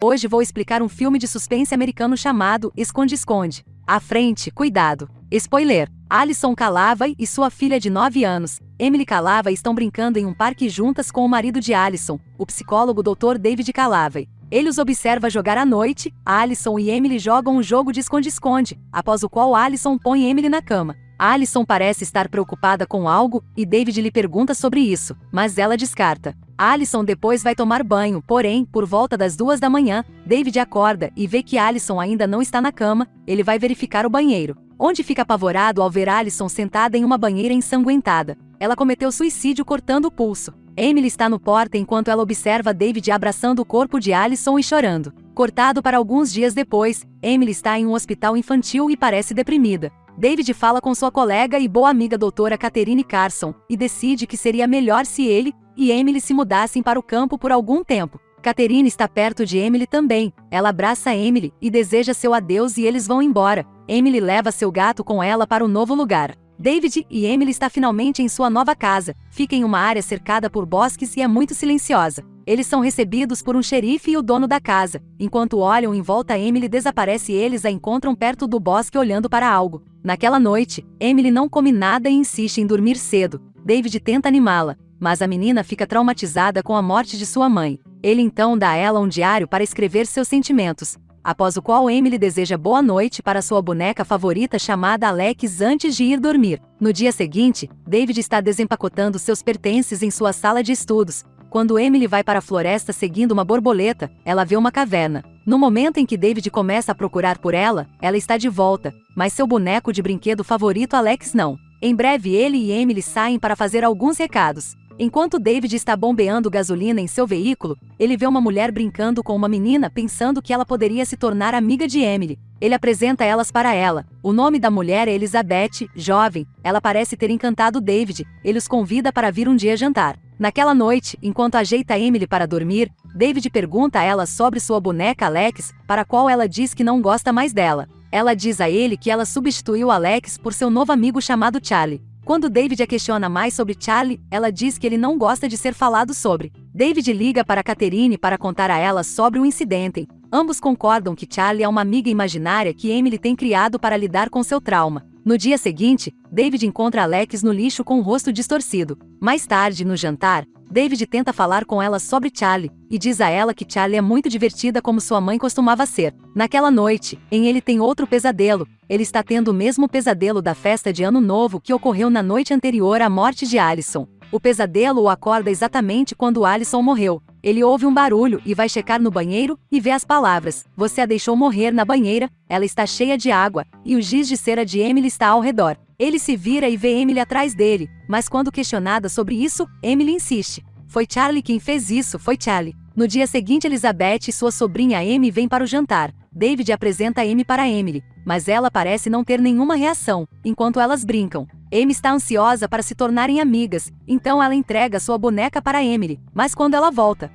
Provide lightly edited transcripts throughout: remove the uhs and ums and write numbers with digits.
Hoje vou explicar um filme de suspense americano chamado Esconde-Esconde. À frente, cuidado. Spoiler. Alison Calavay e sua filha de 9 anos, Emily Calavay, estão brincando em um parque juntas com o marido de Alison, o psicólogo Dr. David Calavay. Ele os observa jogar à noite. Alison e Emily jogam um jogo de esconde-esconde, após o qual Alison põe Emily na cama. Alison parece estar preocupada com algo, e David lhe pergunta sobre isso, mas ela descarta. Alison depois vai tomar banho, porém, por volta das 2 da manhã, David acorda e vê que Alison ainda não está na cama. Ele vai verificar o banheiro, onde fica apavorado ao ver Alison sentada em uma banheira ensanguentada. Ela cometeu suicídio cortando o pulso. Emily está no porta enquanto ela observa David abraçando o corpo de Alison e chorando. Cortado para alguns dias depois, Emily está em um hospital infantil e parece deprimida. David fala com sua colega e boa amiga doutora Catherine Carson, e decide que seria melhor se ele e Emily se mudassem para o campo por algum tempo. Catherine está perto de Emily também. Ela abraça Emily e deseja seu adeus e eles vão embora. Emily leva seu gato com ela para o novo lugar. David e Emily está finalmente em sua nova casa. Fica em uma área cercada por bosques e é muito silenciosa. Eles são recebidos por um xerife e o dono da casa. Enquanto olham em volta, Emily desaparece e eles a encontram perto do bosque olhando para algo. Naquela noite, Emily não come nada e insiste em dormir cedo. David tenta animá-la, mas a menina fica traumatizada com a morte de sua mãe. Ele então dá a ela um diário para escrever seus sentimentos, após o qual Emily deseja boa noite para sua boneca favorita chamada Alex antes de ir dormir. No dia seguinte, David está desempacotando seus pertences em sua sala de estudos. Quando Emily vai para a floresta seguindo uma borboleta, ela vê uma caverna. No momento em que David começa a procurar por ela, ela está de volta, mas seu boneco de brinquedo favorito Alex não. Em breve ele e Emily saem para fazer alguns recados. Enquanto David está bombeando gasolina em seu veículo, ele vê uma mulher brincando com uma menina pensando que ela poderia se tornar amiga de Emily. Ele apresenta elas para ela. O nome da mulher é Elizabeth, jovem. Ela parece ter encantado David. Ele os convida para vir um dia jantar. Naquela noite, enquanto ajeita Emily para dormir, David pergunta a ela sobre sua boneca Alex, para a qual ela diz que não gosta mais dela. Ela diz a ele que ela substituiu Alex por seu novo amigo chamado Charlie. Quando David a questiona mais sobre Charlie, ela diz que ele não gosta de ser falado sobre. David liga para Catherine para contar a ela sobre o incidente. Ambos concordam que Charlie é uma amiga imaginária que Emily tem criado para lidar com seu trauma. No dia seguinte, David encontra Alex no lixo com o rosto distorcido. Mais tarde, no jantar, David tenta falar com ela sobre Charlie, e diz a ela que Charlie é muito divertida como sua mãe costumava ser. Naquela noite, ele tem outro pesadelo. Ele está tendo o mesmo pesadelo da festa de Ano Novo que ocorreu na noite anterior à morte de Alison. O pesadelo o acorda exatamente quando Alison morreu. Ele ouve um barulho e vai checar no banheiro e vê as palavras: "Você a deixou morrer na banheira, ela está cheia de água", e o giz de cera de Emily está ao redor. Ele se vira e vê Emily atrás dele, mas quando questionada sobre isso, Emily insiste: "Foi Charlie quem fez isso, foi Charlie." No dia seguinte, Elizabeth e sua sobrinha Amy vêm para o jantar. David apresenta Amy para Emily, mas ela parece não ter nenhuma reação, enquanto elas brincam. Amy está ansiosa para se tornarem amigas, então ela entrega sua boneca para Emily, mas quando ela volta,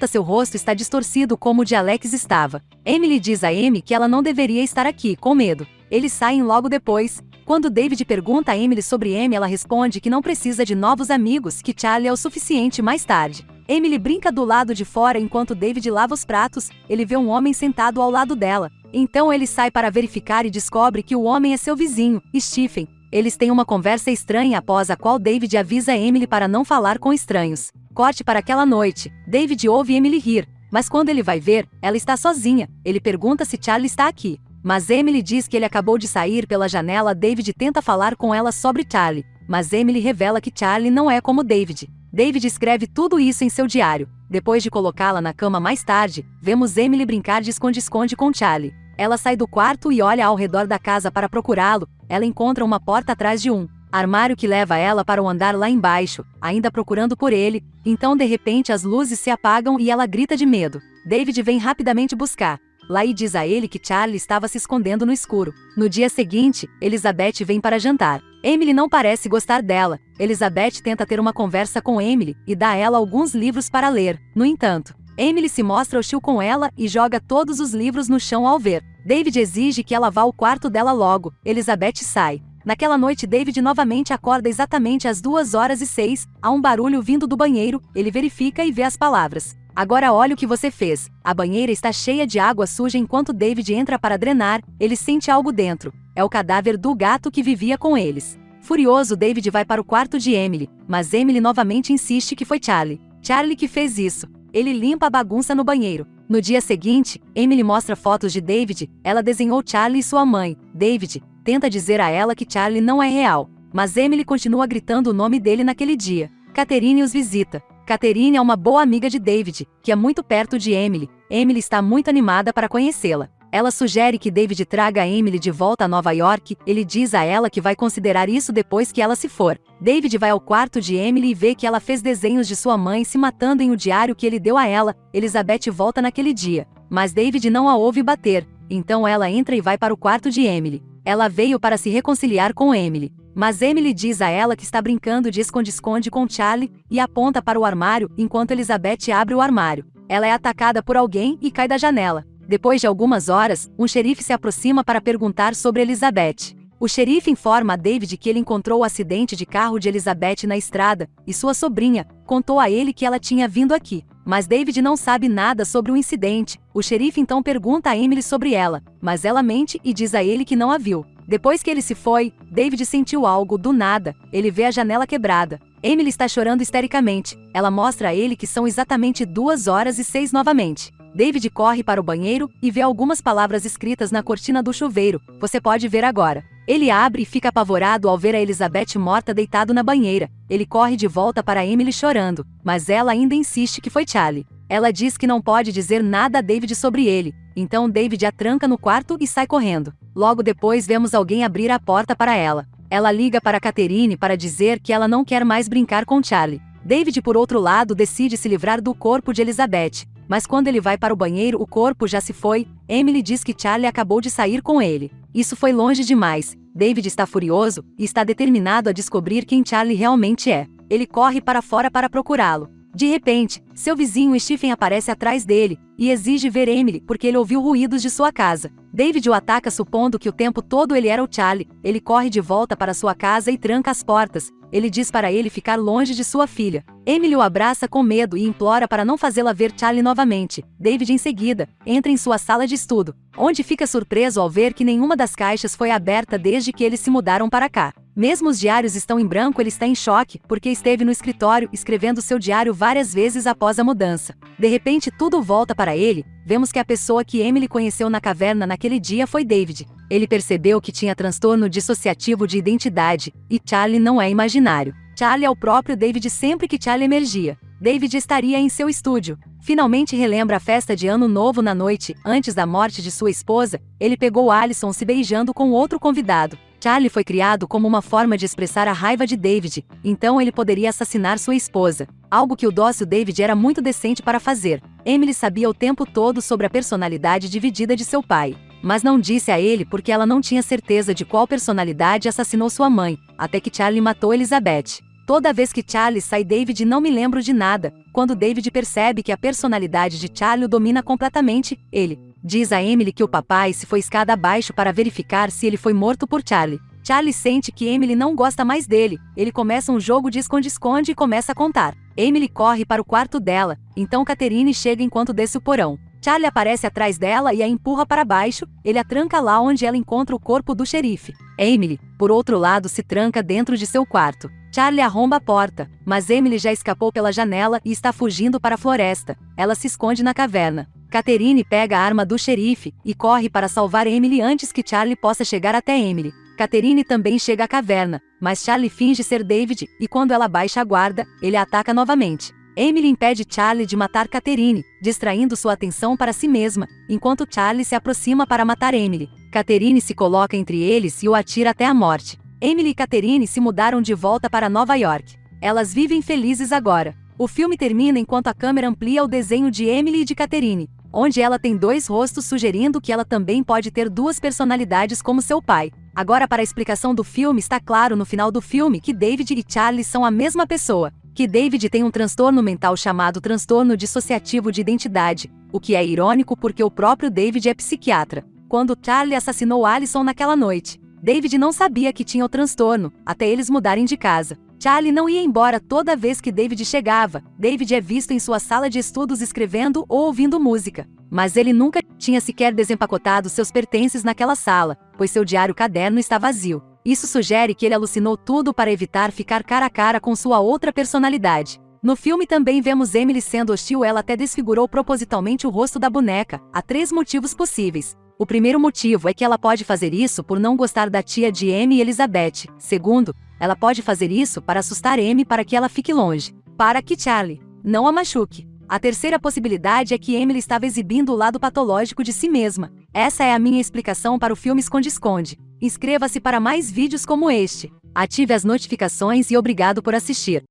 seu rosto está distorcido como o de Alex estava. Emily diz a Amy que ela não deveria estar aqui, com medo. Eles saem logo depois. Quando David pergunta a Emily sobre Amy, ela responde que não precisa de novos amigos, que Charlie é o suficiente mais tarde. Emily brinca do lado de fora enquanto David lava os pratos. Ele vê um homem sentado ao lado dela. Então ele sai para verificar e descobre que o homem é seu vizinho, Stephen. Eles têm uma conversa estranha após a qual David avisa Emily para não falar com estranhos. Corte para aquela noite. David ouve Emily rir, mas quando ele vai ver, ela está sozinha. Ele pergunta se Charlie está aqui, mas Emily diz que ele acabou de sair pela janela. David tenta falar com ela sobre Charlie, mas Emily revela que Charlie não é como David. David escreve tudo isso em seu diário. Depois de colocá-la na cama mais tarde, vemos Emily brincar de esconde-esconde com Charlie. Ela sai do quarto e olha ao redor da casa para procurá-lo. Ela encontra uma porta atrás de um armário que leva ela para o andar lá embaixo, ainda procurando por ele. Então de repente as luzes se apagam e ela grita de medo. David vem rapidamente buscar lá e diz a ele que Charlie estava se escondendo no escuro. No dia seguinte, Elizabeth vem para jantar. Emily não parece gostar dela. Elizabeth tenta ter uma conversa com Emily e dá a ela alguns livros para ler. No entanto, Emily se mostra hostil com ela e joga todos os livros no chão ao ver. David exige que ela vá ao quarto dela logo. Elizabeth sai. Naquela noite, David novamente acorda exatamente às 2h06. Há um barulho vindo do banheiro. Ele verifica e vê as palavras: Agora olha o que você fez. A banheira está cheia de água suja enquanto David entra para drenar, ele sente algo dentro. É o cadáver do gato que vivia com eles. Furioso, David vai para o quarto de Emily, mas Emily novamente insiste que foi Charlie. Charlie que fez isso. Ele limpa a bagunça no banheiro. No dia seguinte, Emily mostra fotos de David, ela desenhou Charlie e sua mãe. David tenta dizer a ela que Charlie não é real, mas Emily continua gritando o nome dele naquele dia. Catherine os visita. Catherine é uma boa amiga de David, que é muito perto de Emily. Emily está muito animada para conhecê-la. Ela sugere que David traga a Emily de volta a Nova York, ele diz a ela que vai considerar isso depois que ela se for. David vai ao quarto de Emily e vê que ela fez desenhos de sua mãe se matando em o diário que ele deu a ela. Elizabeth volta naquele dia, mas David não a ouve bater, então ela entra e vai para o quarto de Emily. Ela veio para se reconciliar com Emily, mas Emily diz a ela que está brincando de esconde-esconde com Charlie e aponta para o armário enquanto Elizabeth abre o armário. Ela é atacada por alguém e cai da janela. Depois de algumas horas, um xerife se aproxima para perguntar sobre Elizabeth. O xerife informa a David que ele encontrou o acidente de carro de Elizabeth na estrada, e sua sobrinha contou a ele que ela tinha vindo aqui. Mas David não sabe nada sobre o incidente. O xerife então pergunta a Emily sobre ela, mas ela mente e diz a ele que não a viu. Depois que ele se foi, David sentiu algo do nada. Ele vê a janela quebrada. Emily está chorando histericamente. Ela mostra a ele que são exatamente 2h06 novamente. David corre para o banheiro e vê algumas palavras escritas na cortina do chuveiro. Você pode ver agora. Ele abre e fica apavorado ao ver a Elizabeth morta deitado na banheira. Ele corre de volta para Emily chorando, mas ela ainda insiste que foi Charlie. Ela diz que não pode dizer nada a David sobre ele, então David a tranca no quarto e sai correndo. Logo depois vemos alguém abrir a porta para ela. Ela liga para Catherine para dizer que ela não quer mais brincar com Charlie. David, por outro lado, decide se livrar do corpo de Elizabeth, mas quando ele vai para o banheiro o corpo já se foi. Emily diz que Charlie acabou de sair com ele. Isso foi longe demais. David está furioso e está determinado a descobrir quem Charlie realmente é. Ele corre para fora para procurá-lo. De repente, seu vizinho Stephen aparece atrás dele e exige ver Emily porque ele ouviu ruídos de sua casa. David o ataca supondo que o tempo todo ele era o Charlie. Ele corre de volta para sua casa e tranca as portas. Ele diz para ele ficar longe de sua filha. Emily o abraça com medo e implora para não fazê-la ver Charlie novamente. David em seguida entra em sua sala de estudo, onde fica surpreso ao ver que nenhuma das caixas foi aberta desde que eles se mudaram para cá. Mesmo os diários estão em branco, ele está em choque, porque esteve no escritório escrevendo seu diário várias vezes após a mudança. De repente tudo volta para ele. Vemos que a pessoa que Emily conheceu na caverna naquele dia foi David. Ele percebeu que tinha transtorno dissociativo de identidade, e Charlie não é imaginário. Charlie é o próprio David sempre que Charlie emergia. David estaria em seu estúdio. Finalmente relembra a festa de Ano Novo na noite, antes da morte de sua esposa. Ele pegou Alison se beijando com outro convidado. Charlie foi criado como uma forma de expressar a raiva de David, então ele poderia assassinar sua esposa. Algo que o dócil David era muito decente para fazer. Emily sabia o tempo todo sobre a personalidade dividida de seu pai, mas não disse a ele porque ela não tinha certeza de qual personalidade assassinou sua mãe, até que Charlie matou Elizabeth. Toda vez que Charlie sai, David não me lembro de nada. Quando David percebe que a personalidade de Charlie o domina completamente, ele diz a Emily que o papai se foi escada abaixo para verificar se ele foi morto por Charlie. Charlie sente que Emily não gosta mais dele. Ele começa um jogo de esconde-esconde e começa a contar. Emily corre para o quarto dela, então Catherine chega enquanto desce o porão. Charlie aparece atrás dela e a empurra para baixo. Ele a tranca lá onde ela encontra o corpo do xerife. Emily, por outro lado, se tranca dentro de seu quarto. Charlie arromba a porta, mas Emily já escapou pela janela e está fugindo para a floresta. Ela se esconde na caverna. Catherine pega a arma do xerife e corre para salvar Emily antes que Charlie possa chegar até Emily. Catherine também chega à caverna, mas Charlie finge ser David e quando ela baixa a guarda, ele a ataca novamente. Emily impede Charlie de matar Catherine, distraindo sua atenção para si mesma, enquanto Charlie se aproxima para matar Emily. Catherine se coloca entre eles e o atira até a morte. Emily e Catherine se mudaram de volta para Nova York. Elas vivem felizes agora. O filme termina enquanto a câmera amplia o desenho de Emily e de Catherine, onde ela tem dois rostos sugerindo que ela também pode ter duas personalidades como seu pai. Agora, para a explicação do filme, está claro no final do filme que David e Charlie são a mesma pessoa, que David tem um transtorno mental chamado transtorno dissociativo de identidade, o que é irônico porque o próprio David é psiquiatra. Quando Charlie assassinou Alison naquela noite, David não sabia que tinha o transtorno, até eles mudarem de casa. Charlie não ia embora toda vez que David chegava. David é visto em sua sala de estudos escrevendo ou ouvindo música. Mas ele nunca tinha sequer desempacotado seus pertences naquela sala, pois seu diário-caderno está vazio. Isso sugere que ele alucinou tudo para evitar ficar cara a cara com sua outra personalidade. No filme também vemos Emily sendo hostil, ela até desfigurou propositalmente o rosto da boneca. Há 3 motivos possíveis. O primeiro motivo é que ela pode fazer isso por não gostar da tia de Amy, Elizabeth. Segundo, ela pode fazer isso para assustar Amy para que ela fique longe, para que Charlie não a machuque. A terceira possibilidade é que Emily estava exibindo o lado patológico de si mesma. Essa é a minha explicação para o filme Esconde-Esconde. Inscreva-se para mais vídeos como este. Ative as notificações e obrigado por assistir.